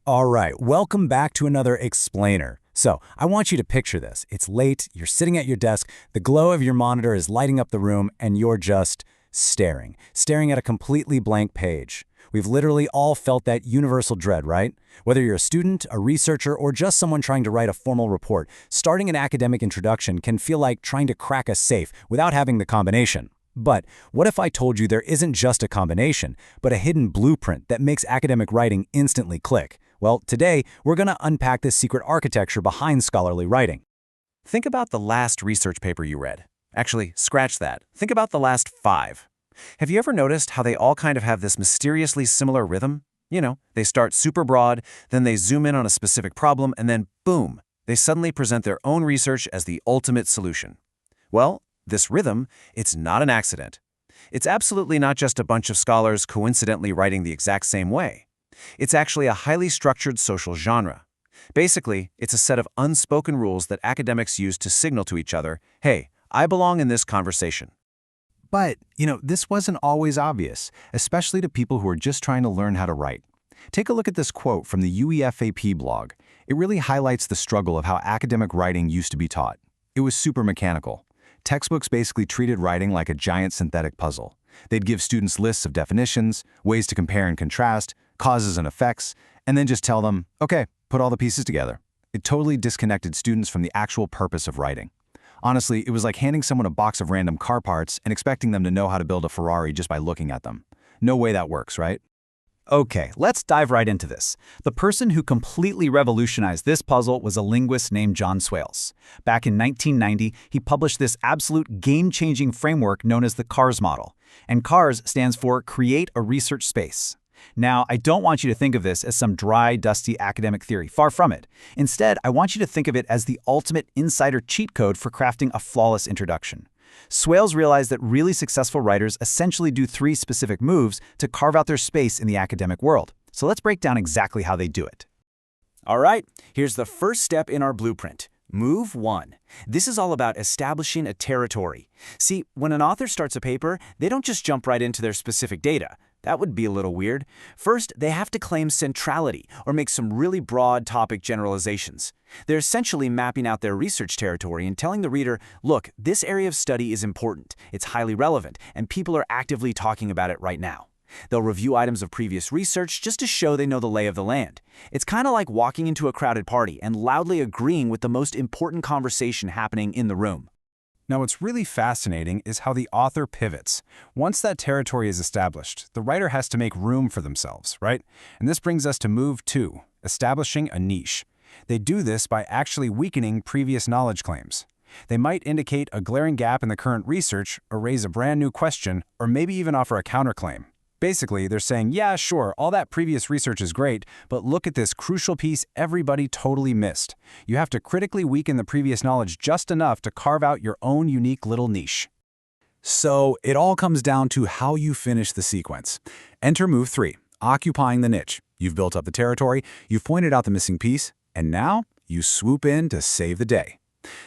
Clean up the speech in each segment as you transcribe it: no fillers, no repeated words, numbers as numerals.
All right, welcome back to another explainer. So, I want you to picture this. It's late, you're sitting at your desk, the glow of your monitor is lighting up the room, and you're just staring at a completely blank page. We've literally all felt that universal dread, right? Whether you're a student, a researcher, or just someone trying to write a formal report, starting an academic introduction can feel like trying to crack a safe without having the combination. But what if I told you there isn't just a combination, but a hidden blueprint that makes academic writing instantly click? Well, today, we're going to unpack this secret architecture behind scholarly writing. Think about the last research paper you read. Actually, scratch that. Think about the last 5. Have you ever noticed how they all kind of have this mysteriously similar rhythm? They start super broad, then they zoom in on a specific problem, and then boom, they suddenly present their own research as the ultimate solution. Well, this rhythm, it's not an accident. It's absolutely not just a bunch of scholars coincidentally writing the exact same way. It's actually a highly structured social genre. Basically, it's a set of unspoken rules that academics use to signal to each other, hey, I belong in this conversation. But, this wasn't always obvious, especially to people who are just trying to learn how to write. Take a look at this quote from the UEFAP blog. It really highlights the struggle of how academic writing used to be taught. It was super mechanical. Textbooks basically treated writing like a giant synthetic puzzle. They'd give students lists of definitions, ways to compare and contrast, causes and effects, and then just tell them, okay, put all the pieces together. It totally disconnected students from the actual purpose of writing. Honestly, it was like handing someone a box of random car parts and expecting them to know how to build a Ferrari just by looking at them. No way that works, right? Okay, let's dive right into this. The person who completely revolutionized this puzzle was a linguist named John Swales. Back in 1990, he published this absolute game-changing framework known as the CARS model. And CARS stands for Create a Research Space. Now, I don't want you to think of this as some dry, dusty academic theory. Far from it. Instead, I want you to think of it as the ultimate insider cheat code for crafting a flawless introduction. Swales realized that really successful writers essentially do 3 specific moves to carve out their space in the academic world. So let's break down exactly how they do it. All right, here's the first step in our blueprint. Move 1. This is all about establishing a territory. See, when an author starts a paper, they don't just jump right into their specific data. That would be a little weird. First, they have to claim centrality or make some really broad topic generalizations. They're essentially mapping out their research territory and telling the reader, look, this area of study is important, it's highly relevant, and people are actively talking about it right now. They'll review items of previous research just to show they know the lay of the land. It's kind of like walking into a crowded party and loudly agreeing with the most important conversation happening in the room. Now, what's really fascinating is how the author pivots. Once that territory is established, the writer has to make room for themselves, right? And this brings us to move 2, establishing a niche. They do this by actually weakening previous knowledge claims. They might indicate a glaring gap in the current research, or raise a brand new question, or maybe even offer a counterclaim. Basically, they're saying, yeah, sure, all that previous research is great, but look at this crucial piece everybody totally missed. You have to critically weaken the previous knowledge just enough to carve out your own unique little niche. So it all comes down to how you finish the sequence. Enter move 3, occupying the niche. You've built up the territory, you've pointed out the missing piece, and now you swoop in to save the day.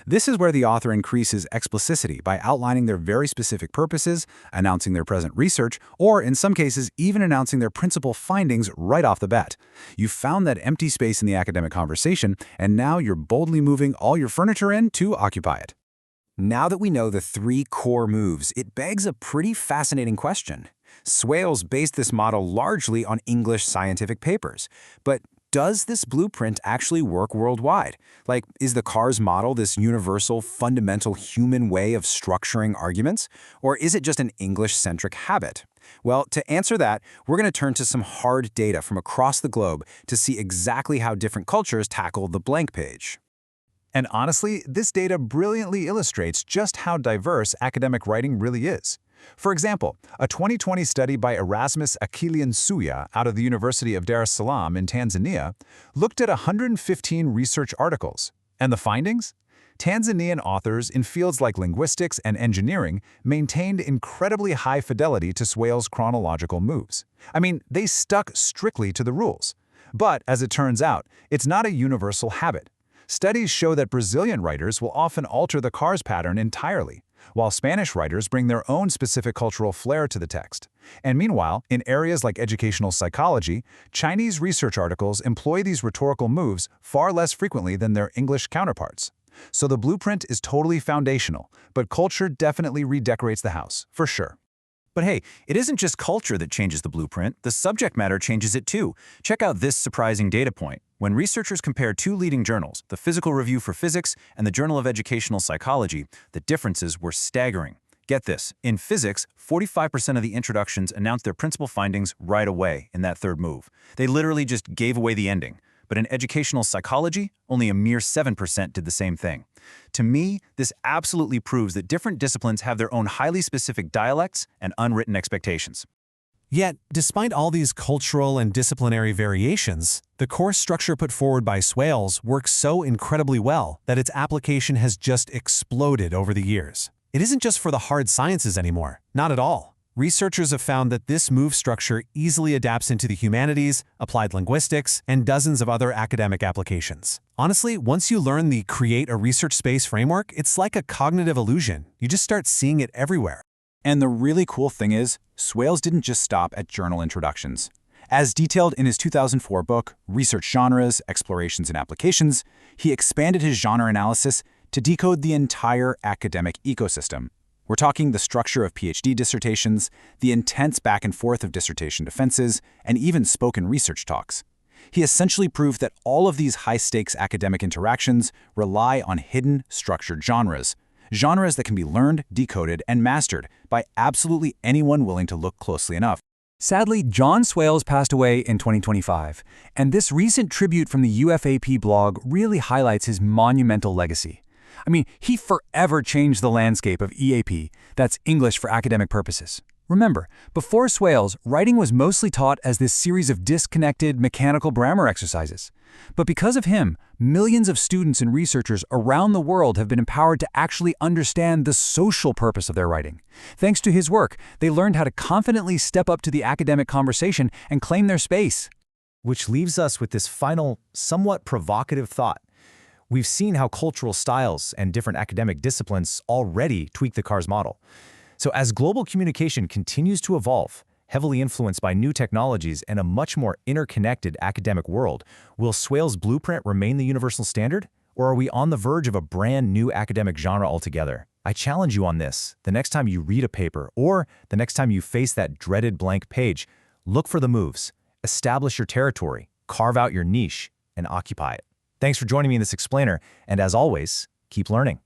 This is where the author increases explicitity by outlining their very specific purposes, announcing their present research, or in some cases, even announcing their principal findings right off the bat. You've found that empty space in the academic conversation, and now you're boldly moving all your furniture in to occupy it. Now that we know the 3 core moves, it begs a pretty fascinating question. Swales based this model largely on English scientific papers, but does this blueprint actually work worldwide? Like, is the CARS model this universal, fundamental human way of structuring arguments? Or is it just an English-centric habit? Well, to answer that, we're going to turn to some hard data from across the globe to see exactly how different cultures tackle the blank page. And honestly, this data brilliantly illustrates just how diverse academic writing really is. For example, a 2020 study by Erasmus Akilian Suya out of the University of Dar es Salaam in Tanzania looked at 115 research articles. And the findings? Tanzanian authors in fields like linguistics and engineering maintained incredibly high fidelity to Swales' chronological moves. I mean, they stuck strictly to the rules. But, as it turns out, it's not a universal habit. Studies show that Brazilian writers will often alter the CARS pattern entirely. while Spanish writers bring their own specific cultural flair to the text. And meanwhile, in areas like educational psychology, Chinese research articles employ these rhetorical moves far less frequently than their English counterparts. So the blueprint is totally foundational, but culture definitely redecorates the house, for sure. But hey, it isn't just culture that changes the blueprint, the subject matter changes it too. Check out this surprising data point. When researchers compared two leading journals, the Physical Review for Physics and the Journal of Educational Psychology, the differences were staggering. Get this, in physics, 45% of the introductions announced their principal findings right away in that third move. They literally just gave away the ending. But in educational psychology, only a mere 7% did the same thing. To me, this absolutely proves that different disciplines have their own highly specific dialects and unwritten expectations. Yet, despite all these cultural and disciplinary variations, the course structure put forward by Swales works so incredibly well that its application has just exploded over the years. It isn't just for the hard sciences anymore, not at all. Researchers have found that this move structure easily adapts into the humanities, applied linguistics, and dozens of other academic applications. Honestly, once you learn the Create a Research Space framework, it's like a cognitive illusion. You just start seeing it everywhere. And the really cool thing is, Swales didn't just stop at journal introductions. As detailed in his 2004 book, Research Genres, Explorations and Applications, he expanded his genre analysis to decode the entire academic ecosystem. We're talking the structure of PhD dissertations, the intense back and forth of dissertation defenses, and even spoken research talks. He essentially proved that all of these high-stakes academic interactions rely on hidden, structured genres that can be learned, decoded, and mastered by absolutely anyone willing to look closely enough. Sadly, John Swales passed away in 2025, and this recent tribute from the UFAP blog really highlights his monumental legacy. I mean, he forever changed the landscape of EAP, that's English for academic purposes. Remember, before Swales, writing was mostly taught as this series of disconnected, mechanical grammar exercises. But because of him, millions of students and researchers around the world have been empowered to actually understand the social purpose of their writing. Thanks to his work, they learned how to confidently step up to the academic conversation and claim their space. Which leaves us with this final, somewhat provocative thought. We've seen how cultural styles and different academic disciplines already tweak the CARS model. So as global communication continues to evolve, heavily influenced by new technologies and a much more interconnected academic world, will Swales' blueprint remain the universal standard? Or are we on the verge of a brand new academic genre altogether? I challenge you on this. The next time you read a paper, or the next time you face that dreaded blank page, look for the moves. Establish your territory, carve out your niche, and occupy it. Thanks for joining me in this explainer, and as always, keep learning.